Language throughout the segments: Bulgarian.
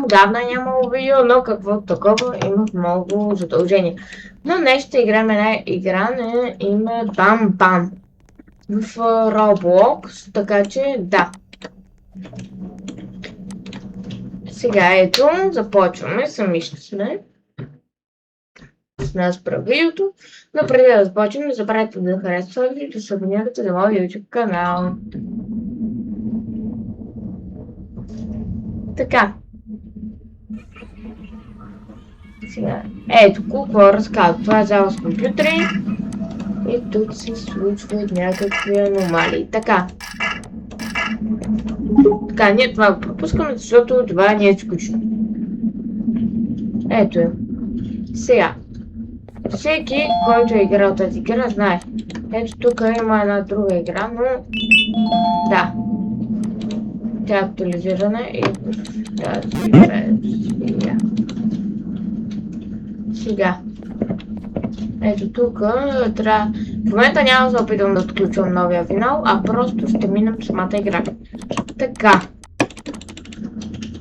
отдавна нямало видео, но какво такова, имах много задължения. Но днес ще играем една игра на име Бам Бам в Roblox, така че да. Сега ето, започваме, сами ще сме. С нас про видеото, но преди да започнем, не забравяйте да харесвате и да се абонирате за моя YouTube канал. Така. Сега, ето, какво разказва. Това е зала с компютри. И тук се случват някакви аномалии. Така. Така, ние това го пропускаме, защото това не е скучно. Ето е. Сега. Всеки, който е играл тази игра, знае. Ето тук има една друга игра, но... Да. Тя е актуализирана и тази версия. Сега. Ето тук трябва... В момента няма да се опитам да отключвам новия финал, а просто ще минем самата игра. Така.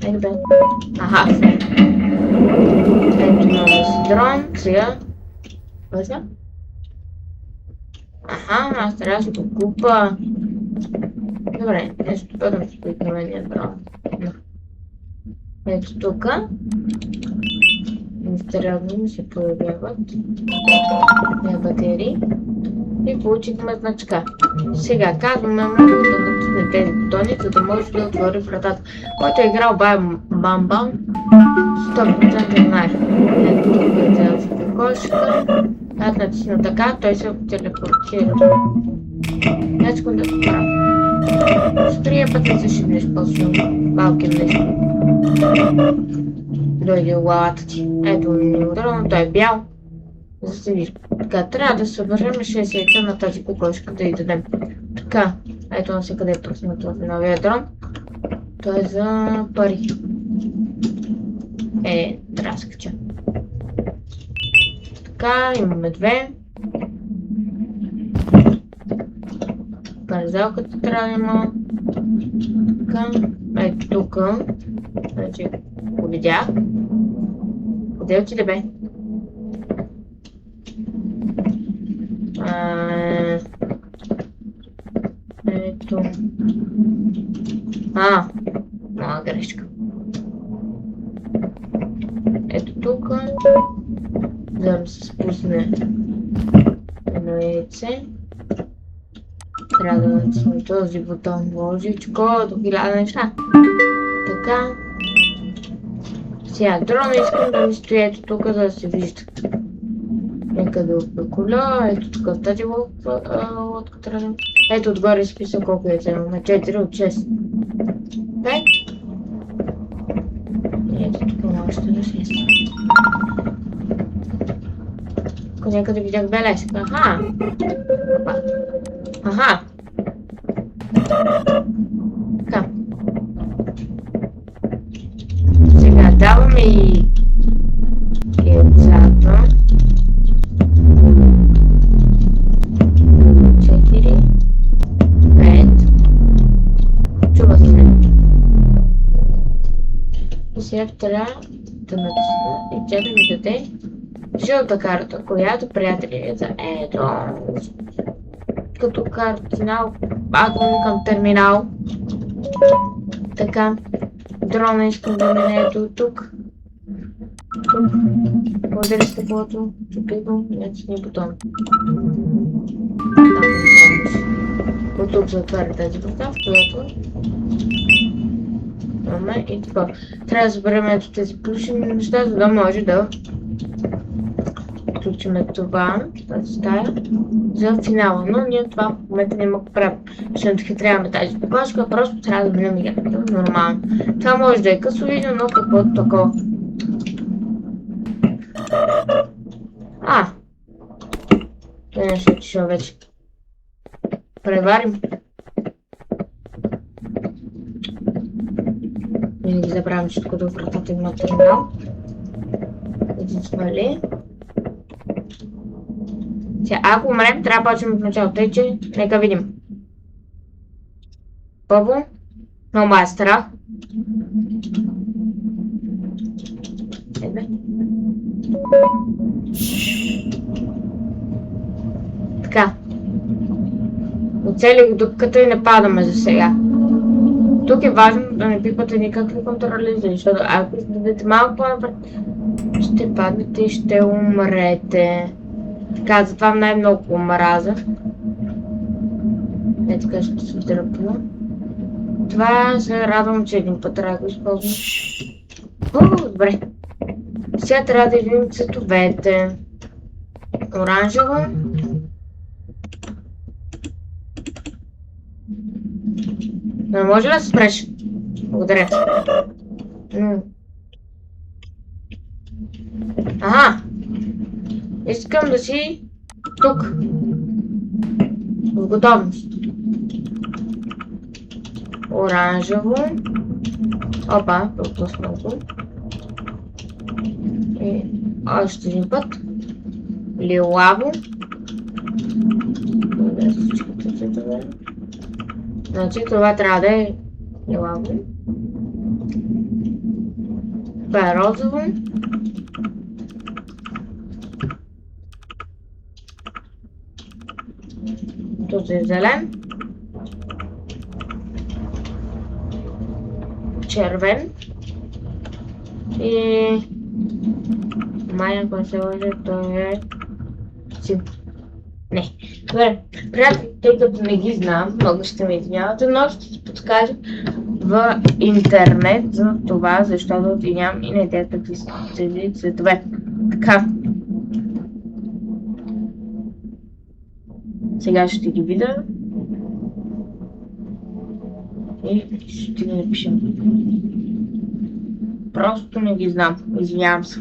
Ето бе. Аха. Ето имаме си дрон. Сега. Пъзя? Аха, аз трябва да се го купа. Добре, нещо бъдем с обикновения дрон. Ето тук. Изтребни се появяват батерии и получихме значка. Сега казваме му да натисне тези бутони, за да може да отвори вратата. Който е играл Бам Бам, 100% знае. Ето тук е цялата кошка. Аз натисна така, той се телепортира. Не секунда да правя. Стрия път не се шибнеш по-силно. Малки нещо. Дойде лалата ти. Ето неудобно, той е бял. За да се вижда. Така, трябва да съберем 6 яйца на тази кукошка да й дадем. Така, ето навсякъде е пръснато в новия дрон. Той е за пари. Драскача. Така, имаме две. Парзалката трябва да има. Така, ето тук. Значи, го видях. Къде отиде бе? Ето. Моя грешка. Ето тук. Да се спусне едно яйце. Трябва да натисна този бутон ложичко до 1000 неща. Така. Сега дрона искам да ми стои ето тук, за да се вижда. Нека да обиколя. Ето тук в тази лодка трябва. Ето отгоре списа колко яйца имаме. 4 от 6. 5. И ето тук има още 6. Тук някъде видях бележка. Аха. Така. Сега даваме и яйцата. 4, 5. Чува се. И сега трябва да натисна и тя да ми даде жълта карта, която приятели е за ето. Като кардинал, аз го викам терминал. Така, дрона искам да мине ето тук. Удари стъклото, чупи го, натисни бутон. От тук затваря тази врата, в която имаме и така. Трябва да заберем ето тези плюшени неща, за да може да включим това, тази стая, за финала, но ние това в момента не мога да правим. Ще надхитряваме тази кокошка, просто трябва да минем играта нормално. Това може да е късо видео, но каквото такова. Това не ще отишъл вече. Преварим. Винаги забравям, че тук до вратата има терминал. Един свали. Сега, ако умрем, трябва да почнем от начало. Тъй, че нека видим. Първо, много ме е страх. Ебе. Така. Оцелих дупката и не падаме за сега. Тук е важно да не пипате никакви контроли, защото ако дадете малко по-напред, ще паднете и ще умрете. Така, затова най-много мраза. Е, така ще се дръпва. Това се радвам, че един път трябва да го използвам. Добре. Сега трябва да видим цветовете. Оранжево. Не може ли да се спреш? Благодаря. Ага. Искам да си тук. В готовност. Оранжево. Опа, пропуснал го. И още един път. Лилаво. Значи това трябва да е лилаво. Това е розово. Тут е зелен. Червен. И май, ако се лъжа, той е син. Не. Добре, приятели, тъй като не ги знам, много ще ме извинявате, но ще си подскажа в интернет за това, защото ти нямам и не идея какви са тези цветове. Така. Сега ще ги видя. И ще ги напишем. Просто не ги знам. Извинявам се.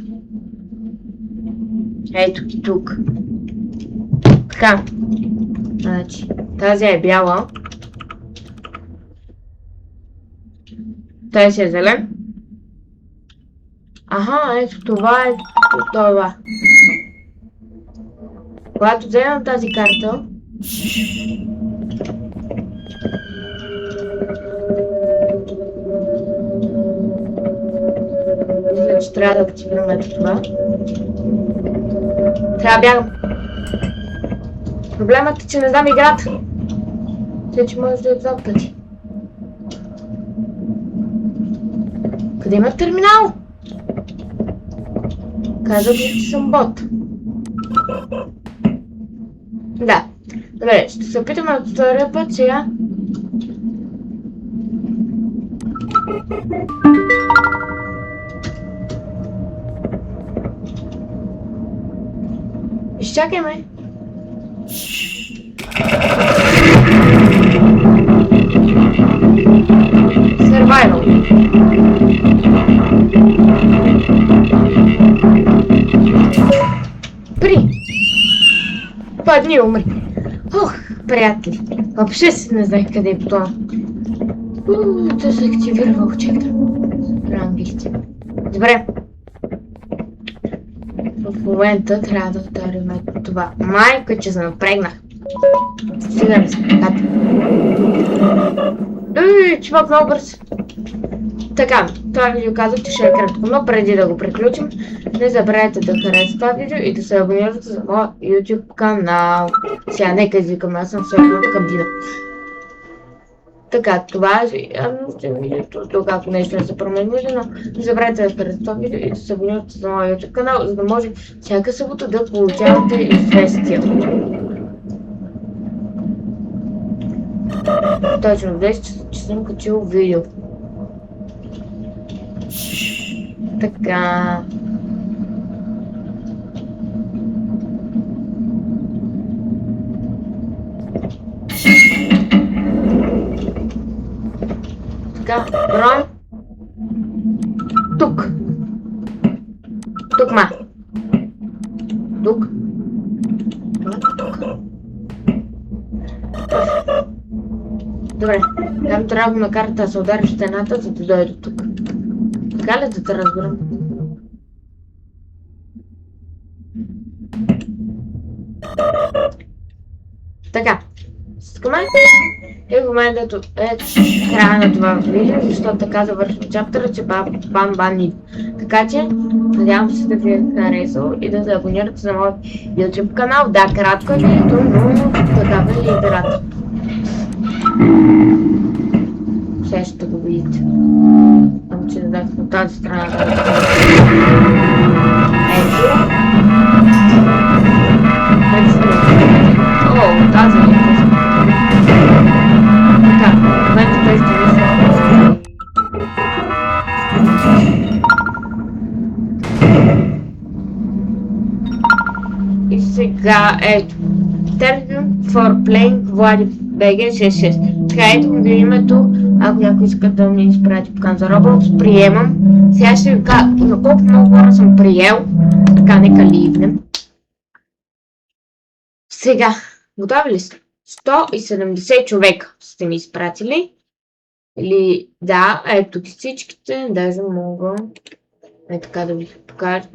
Ето ги тук. Така. Значи, тази е бяла. Тази е зелен. Аха, ето това е това. Когато вземам тази карта, мисля, че трябва да активираме това. Трябва да бягам. Проблемът е, че не знам играта. Те, че може да е два пъти. Къде има терминал? Казах ви, че съм бот. Да. Добре, ще се опитаме от втория път сега. Изчакай ме. Survival. Падни и умри. Ох, приятели. Въобще си не знаех къде е бутона. Да се активирах, чакай. Рангисти. Добре. В момента трябва да ударим това. Майка, че се напрегнах. Сега да се поката. Чувак много бърз. Така, това видео казах, че ще е кратко, но преди да го приключим, не забравяйте да харесате това видео и да се абонирате за моя YouTube канал. Сега нека извикам, аз съм се към Дина. Така, това е видеото, тук ако нещо не се промени, но не забравяйте да харесате това видео и да се абонирате за моя YouTube канал, за да може всяка събота да получавате известия. Точно в 10 часа, че съм качил видео. Така. Така, брой. Тук. Тук, ма. Тук. Тук. Добре, там трябва на карта да се удари в стената, за да дойде тук. Така ли да те разберам? Така, Стискаме. И в момента е края на това видео, защото така завършва чаптера, че бам идва. Така че, надявам се да ви е харесал и да се абонирате за моят YouTube канал. Да, кратко е видеото, но такава е играта. Сега ще го видите. Ами че да от тази страна. Ето. О, от тази линка. Така, в момента той ще ви се. И сега ето. Termin for playing Влади BG66. Така ето го името. Ако някой иска да ми изпрати покан за Roblox, приемам. Сега ще ви кажа на колко много хора съм приел. Така, нека ливнем. Сега, готови ли сте? 170 човека сте ми изпратили. Или, да, ето всичките. Даже мога така да ви покажа.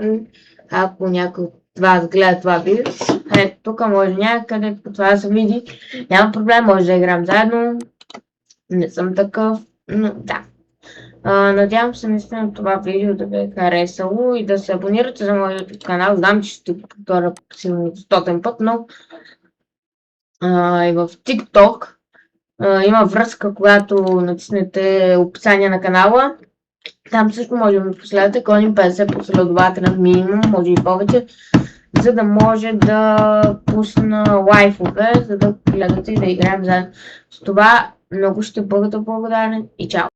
Ако някой от вас гледа това видео, ето тук може някъде по това да се види. Няма проблем, може да играем заедно. Не съм такъв, но да. Надявам се наистина това видео да ви е харесало и да се абонирате за моят YouTube канал. Знам, че ще го повторя сигурно 100 път, но и в TikTok има връзка, когато натиснете описание на канала. Там също може да ми последвате, гоним 50 последователя минимум, може и повече, за да може да пусна лайфове, за да гледате и да играем заедно. С това много ще бъда благодарен и чао!